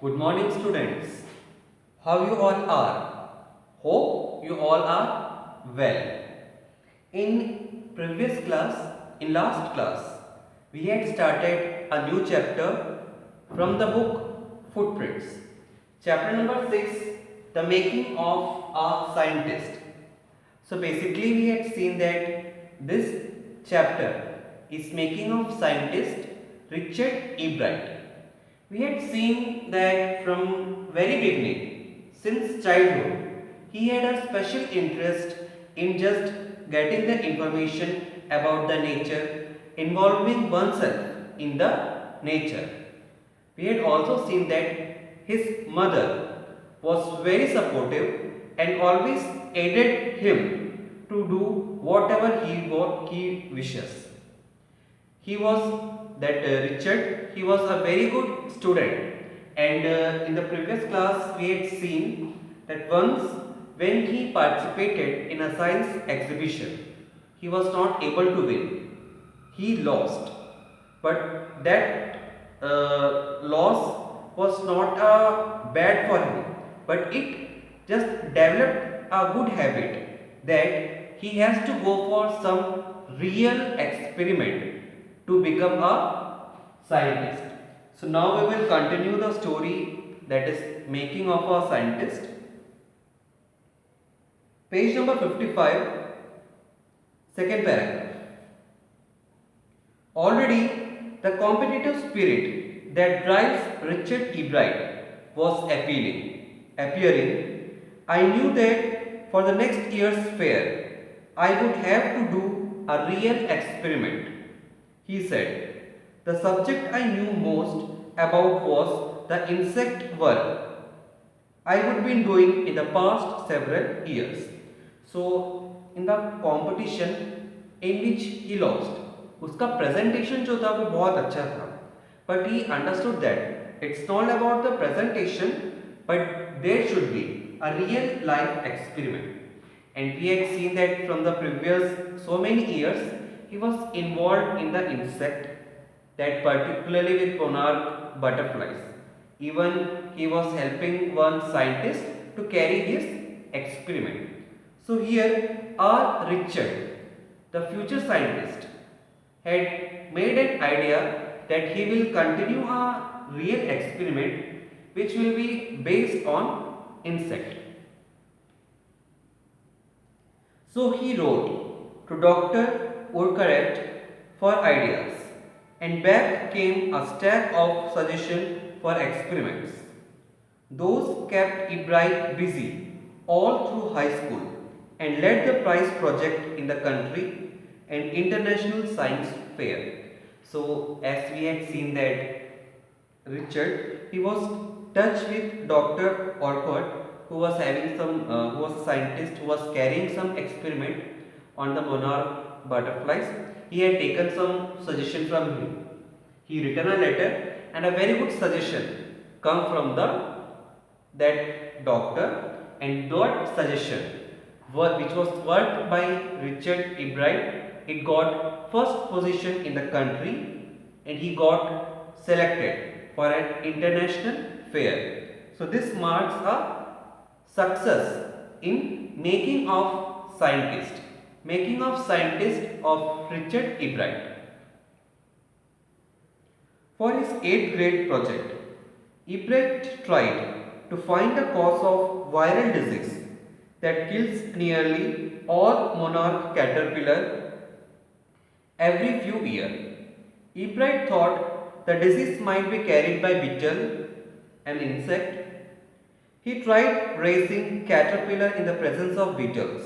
Good morning, students. How you all are? Hope you all are well. In previous class, in last class, we had started a new chapter from the book Footprints. Chapter number 6, The Making of a Scientist. So basically we had seen that this chapter is making of scientist Richard E. Bright. We had seen that from very beginning, since childhood, he had a special interest in just getting the information about the nature, involving oneself in the nature. We had also seen that his mother was very supportive and always aided him to do whatever he wishes. He was Richard, he was a very good student, and in the previous class we had seen that once when he participated in a science exhibition, he was not able to win. He lost, but that loss was not bad for him, but it just developed a good habit that he has to go for some real experiment to become a scientist. So now we will continue the story, that is making of a scientist. Page number 55, second paragraph. Already the competitive spirit that drives Richard E. Bright was appearing. I knew that for the next year's fair, I would have to do a real experiment. He said, the subject I knew most about was the insect work I would been doing in the past several years. So, in the competition in which he lost, उसका presentation जो था वो बहुत अच्छा था. But he understood that it's not about the presentation, but there should be a real life experiment. And we had seen that from the previous so many years, he was involved in the insect, that particularly with monarch butterflies. Even he was helping one scientist to carry his experiment. So here our Richard, the future scientist, had made an idea that he will continue a real experiment which will be based on insect. So he wrote to Dr. Urquhart for ideas, and back came a stack of suggestions for experiments. Those kept Ebright busy all through high school and led the prize project in the country and international science fair. So as we had seen that Richard, he was touch with Dr. Orkut, who was having who was a scientist who was carrying some experiment on the monarch butterflies. He had taken some suggestion from him. He written a letter, and a very good suggestion come from that doctor, and that suggestion which was worked by Richard E. Bright, it got first position in the country, and he got selected for an international fair. So this marks a success in making of scientist of Richard E. Bright. For his 8th grade project, Ebrecht tried to find the cause of viral disease that kills nearly all monarch caterpillar every few years. Ebrecht thought the disease might be carried by beetle, an insect. He tried raising caterpillar in the presence of beetles.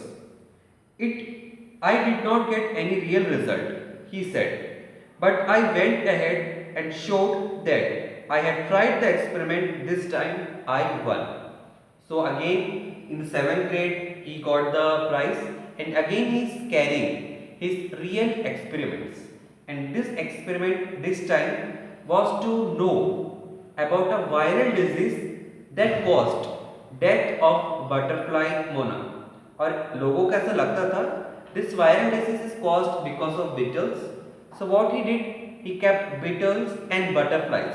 I did not get any real result, he said, but I went ahead and showed that I had tried the experiment. This time I won. So again in the 7th grade he got the prize, and again he is carrying his real experiments. And this experiment this time was to know about a viral disease that caused death of butterfly monarch. और लोगों को ऐसा लगता था this viral disease is caused because of beetles. So what he did, he kept beetles and butterflies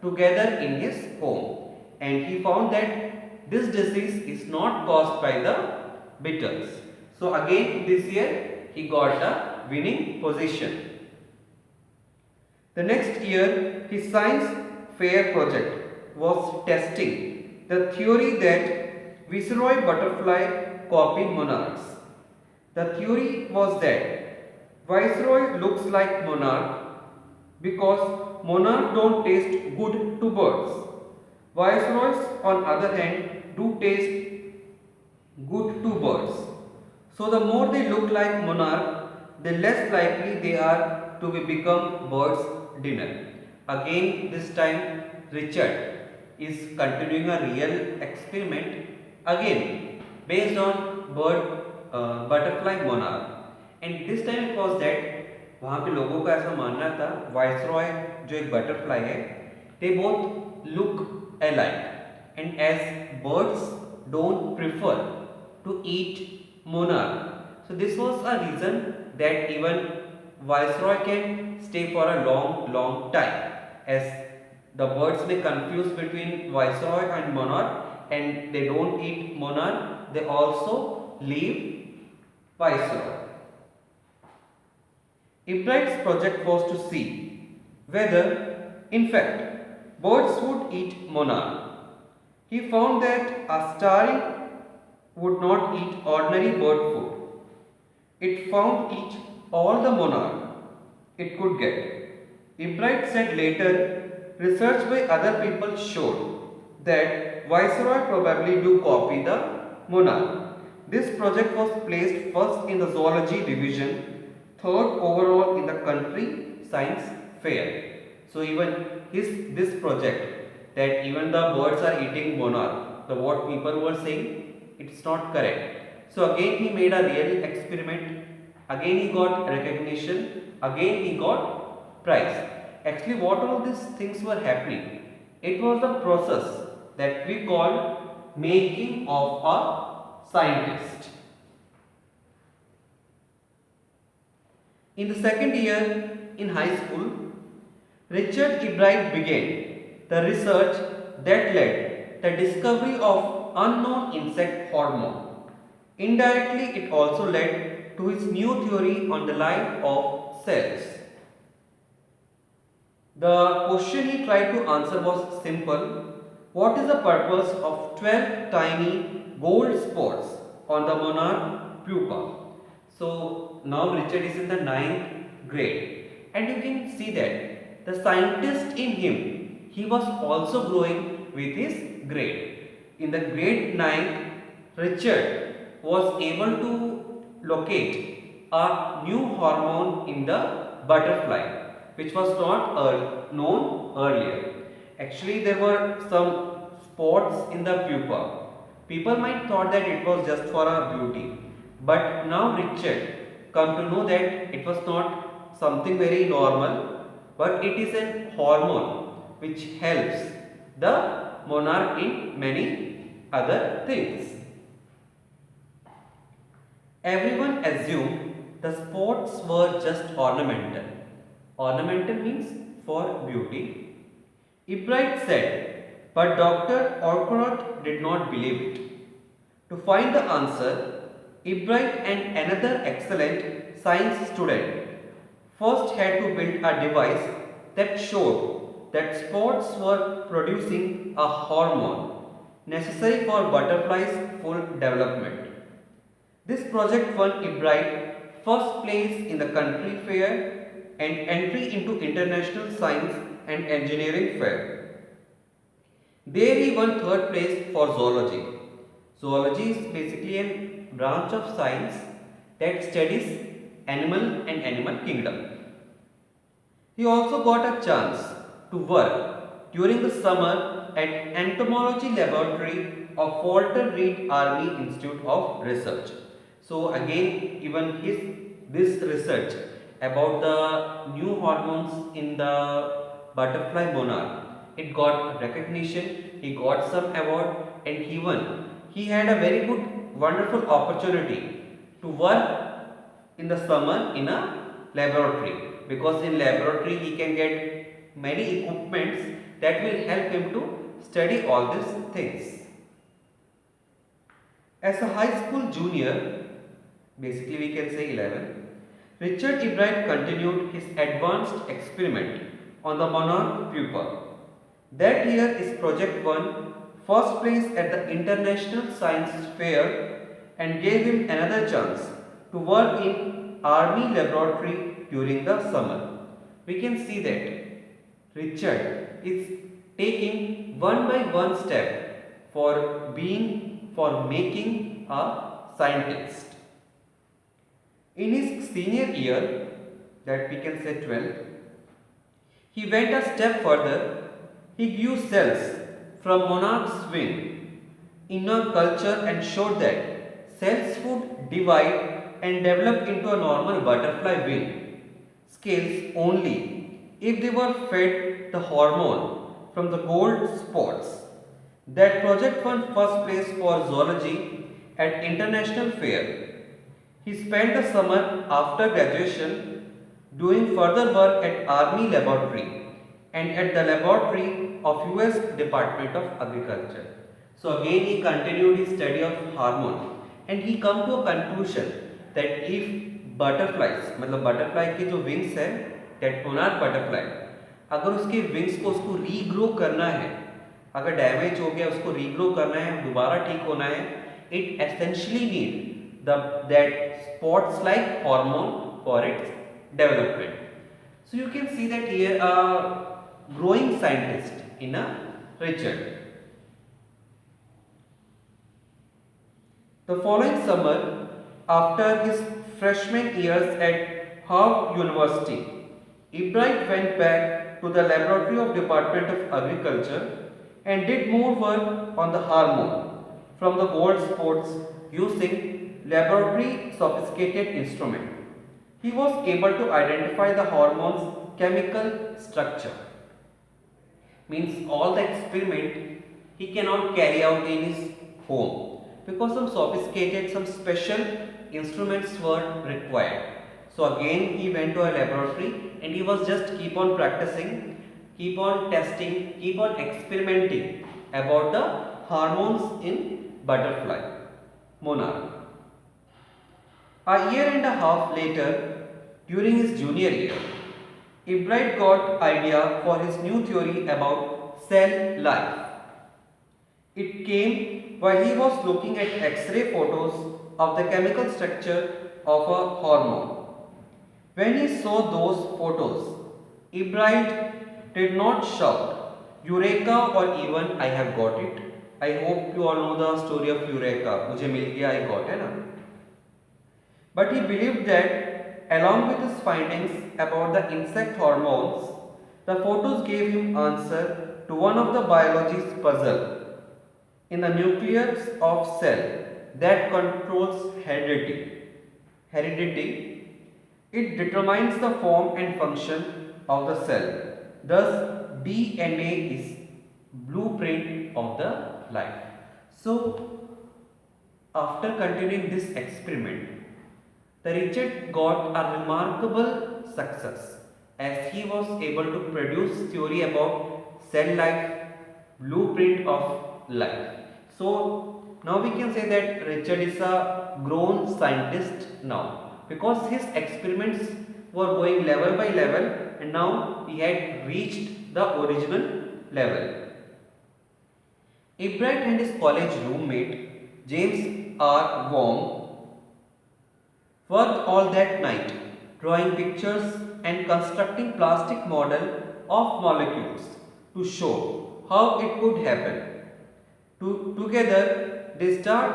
together in his home, and he found that this disease is not caused by the beetles. So again this year he got a winning position. The next year his science fair project was testing the theory that viceroy butterfly copy monarchs. The theory was that viceroy looks like monarch because monarchs don't taste good to birds. Viceroys, on other hand, do taste good to birds. So the more they look like monarch, the less likely they are to become birds' dinner. Again, this time Richard is continuing a real experiment again based on butterfly monarch, and this time it was that वहाँ पे लोगों का ऐसा मानना था viceroy जो एक butterfly है they both look alike, and as birds don't prefer to eat monarch, so this was a reason that even viceroy can stay for a long time, as the birds may confuse between viceroy and monarch and they don't eat monarch, they also leave viceroy. Ebright's project was to see whether, in fact, birds would eat monarch. He found that a starling would not eat ordinary bird food. It found eat all the monarch it could get. Ebright said later, research by other people showed that viceroy probably do copy the monarch. This project was placed first in the zoology division, third overall in the country science fair. So even this project that even the birds are eating monarch, the what people were saying, it's not correct. So again he made a real experiment, again he got recognition, again he got prize. Actually what all these things were happening, it was the process that we call making of a scientist. In the second year in high school, Richard Ebright began the research that led the discovery of unknown insect hormone. Indirectly, it also led to his new theory on the life of cells. The question he tried to answer was simple. What is the purpose of 12 tiny gold spots on the monarch pupa? So now Richard is in the 9th grade, and you can see that the scientist in him, he was also growing with his grade. In the grade 9th, Richard was able to locate a new hormone in the butterfly which was not known earlier. Actually there were some spots in the pupa. People might thought that it was just for a beauty. But now Richard come to know that it was not something very normal, but it is a hormone which helps the monarch in many other things. Everyone assumed the spots were just ornamental. Ornamental means for beauty. Ebright said, but Dr. Orkorot did not believe it. To find the answer, Ebright and another excellent science student first had to build a device that showed that spots were producing a hormone necessary for butterflies' full development. This project won Ebright first place in the country fair and entry into International Science and Engineering Fair. There he won third place for zoology. Zoology is basically a branch of science that studies animal and animal kingdom. He also got a chance to work during the summer at entomology laboratory of Walter Reed Army Institute of Research. So again even this research about the new hormones in the butterfly monarch, it got recognition, he got some award, and even he had a very good wonderful opportunity to work in the summer in a laboratory, because in laboratory he can get many equipments that will help him to study all these things. As a high school junior, basically we can say 11, Richard E. Bright continued his advanced experiment on the monarch pupa. That year his project won first place at the International Science Fair and gave him another chance to work in Army laboratory during the summer. We can see that Richard is taking one by one step for making a scientist. In his senior year, that we can say 12th, he went a step further. He grew cells from monarch's wing in a culture and showed that cells would divide and develop into a normal butterfly wing scales only if they were fed the hormone from the gold spots. That project won first place for zoology at International Fair. He spent the summer after graduation doing further work at Army Laboratory and at the laboratory of US Department of Agriculture. So again he continued his study of hormone and he come to a conclusion that if butterflies मतलब butterfly की जो wings है that monarch butterfly अगर उसके wings को उसको regrow करना है, अगर डैमेज हो गया उसको रीग्रो करना है, दोबारा ठीक होना है, it essentially need that spots like hormone for its development. So you can see that here a growing scientist in a Richard. The following summer, after his freshman years at Harvard University, E. Bright went back to the laboratory of Department of Agriculture and did more work on the hormone from the gold spots using laboratory sophisticated instrument. He was able to identify the hormone's chemical structure. Means all the experiment he cannot carry out in his home because some special instruments were required. So again he went to a laboratory and he was just keep on practicing, keep on testing, keep on experimenting about the hormones in butterfly monarch. A year and a half later, during his junior year, E. Bright got idea for his new theory about cell life. It came while he was looking at X-ray photos of the chemical structure of a hormone. When he saw those photos, E. Bright did not shout, "Eureka!" or even, "I have got it." I hope you all know the story of Eureka. मुझे मिल गया, I got है ना. But he believed that along with his findings about the insect hormones, the photos gave him answer to one of the biology's puzzle in the nucleus of cell that controls heredity. Heredity, it determines the form and function of the cell. Thus, DNA is blueprint of the life. So, after continuing this experiment, the Richard got a remarkable success as he was able to produce theory about cell life, blueprint of life. So now we can say that Richard is a grown scientist now because his experiments were going level by level and now he had reached the original level. E. Bright and his college roommate James R. Wong worked all that night drawing pictures and constructing plastic model of molecules to show how it could happen. Together they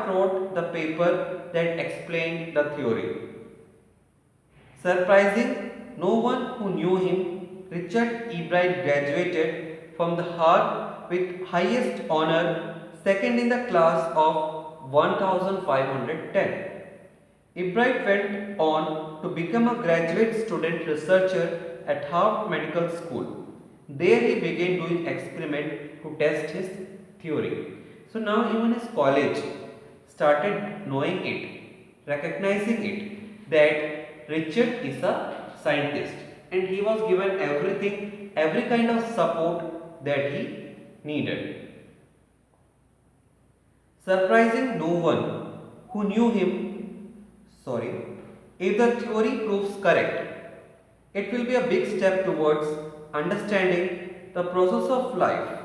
wrote the paper that explained the theory. Surprising no one who knew him, Richard E. Bright graduated from the Harvard with highest honor, second in the class of 1510. E. Bright went on to become a graduate student researcher at Harvard Medical School. There he began doing experiments to test his theory. So now even his college started knowing it, recognizing it, that Richard is a scientist and he was given everything, every kind of support that he needed. surprising no one who knew him. Sorry, if the theory proves correct, it will be a big step towards understanding the process of life.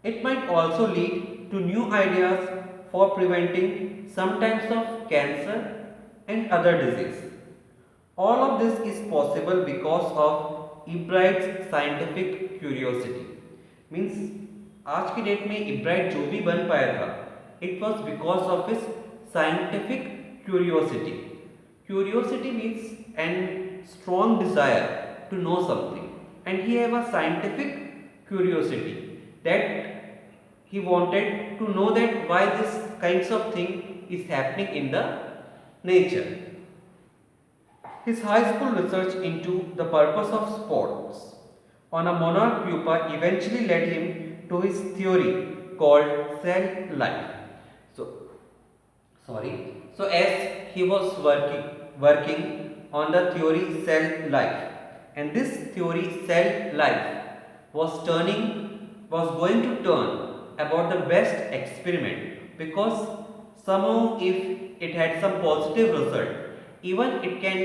It might also lead to new ideas for preventing some types of cancer and other disease. All of this is possible because of इब्राइट्स scientific curiosity means आज की date में Ebright जो भी बन पाया था it was because of his scientific curiosity. Curiosity means an strong desire to know something, and he have a scientific curiosity that he wanted to know that why this kinds of thing is happening in the nature. His high school research into the purpose of sports on a monarch pupa eventually led him to his theory called cell life. So as he was working on the theory cell life, and this theory cell life was going to turn about the best experiment, because somehow if it had some positive result, even it can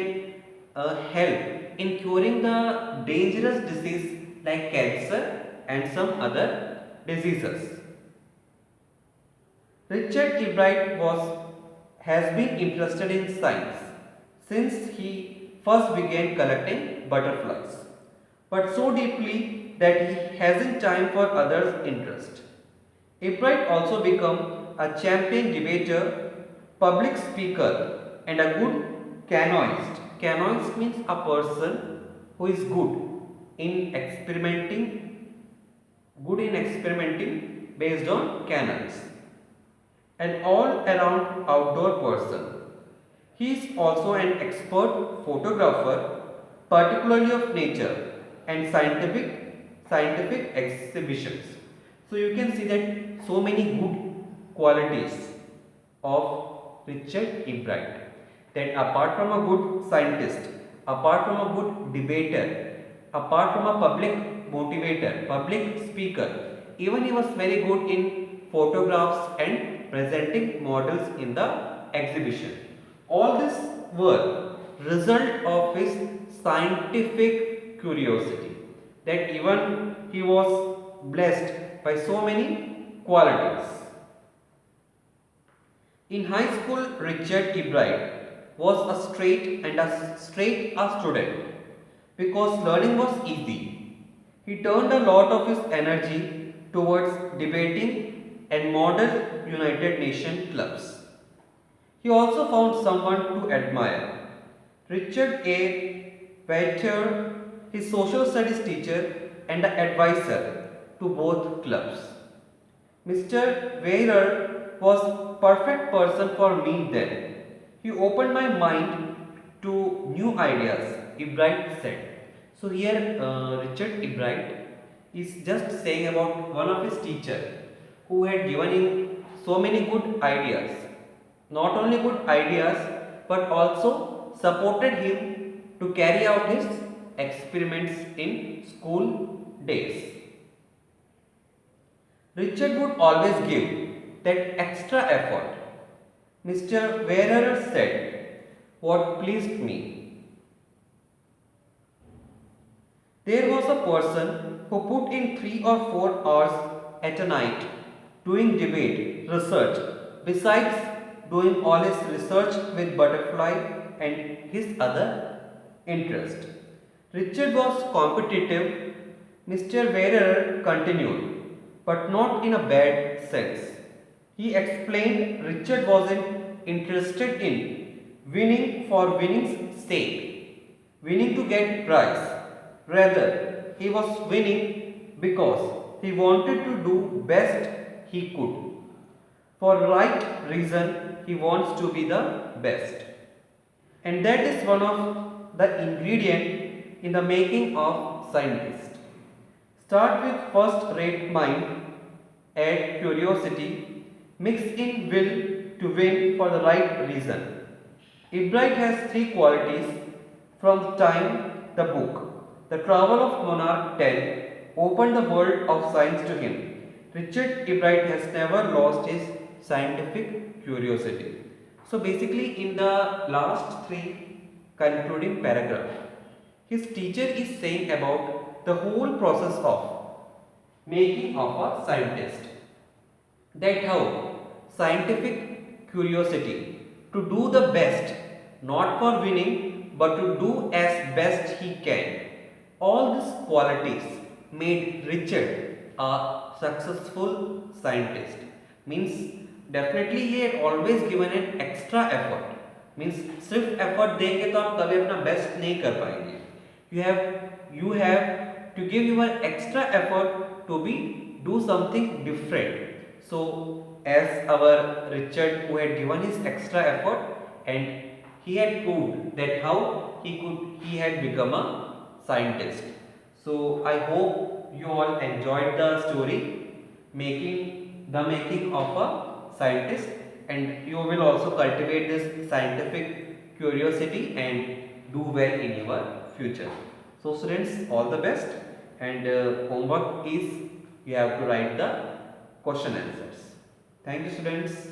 help in curing the dangerous disease like cancer and some other diseases. Richard Ebright has been interested in science since he first began collecting butterflies, but so deeply that he hasn't time for others' interest. Ebright also became a champion debater, public speaker, and a good canoeist. Canoeist means a person who is good in experimenting based on canals. An all-around outdoor person. He is also an expert photographer, particularly of nature and scientific exhibitions. So you can see that so many good qualities of Richard Ebright. That apart from a good scientist, apart from a good debater, apart from a public motivator, public speaker, even he was very good in photographs and presenting models in the exhibition. All this were result of his scientific curiosity, that even he was blessed by so many qualities. In high school, Richard Ebright was a straight A student because learning was easy. He turned a lot of his energy towards debating and model United Nations clubs. He also found someone to admire, Richard A. Vaiter, his social studies teacher and advisor to both clubs. Mr. Vaiter was perfect person for me then. He opened my mind to new ideas, Ebright said. So here Richard Ebright is just saying about one of his teachers who had given him so many good ideas. Not only good ideas, but also supported him to carry out his experiments in school days. Richard would always give that extra effort. Mr. Werer said, what pleased me. There was a person who put in 3 or 4 hours at a night doing debate, research, besides doing all his research with butterfly and his other interest. Richard was competitive, Mr. Werer continued, but not in a bad sense. He explained Richard wasn't interested in winning for winning's sake, winning to get prize. Rather, he was winning because he wanted to do best he could. For right reason, he wants to be the best. And that is one of the ingredient in the making of scientist. Start with first-rate mind, add curiosity, mix in will to win for the right reason. Ebright has 3 qualities from the time the book, The Travel of Monarch 10, opened the world of science to him. Richard Ebright has never lost his scientific curiosity. So basically in the last three concluding paragraph, his teacher is saying about the whole process of making of a scientist. That how scientific curiosity to do the best, not for winning but to do as best he can. All these qualities made Richard a successful scientist. Means definitely he had always given an extra effort. Means सिर्फ effort देंगे तो आप कभी अपना best नहीं कर पाएंगे. You have to give your extra effort to be do something different. So as our Richard who had given his extra effort and he had proved that how he had become a scientist. So I hope you all enjoyed the story making of a scientist, and you will also cultivate this scientific curiosity and do well in your future. So students, all the best, and homework is you have to write the question answers. Thank you students.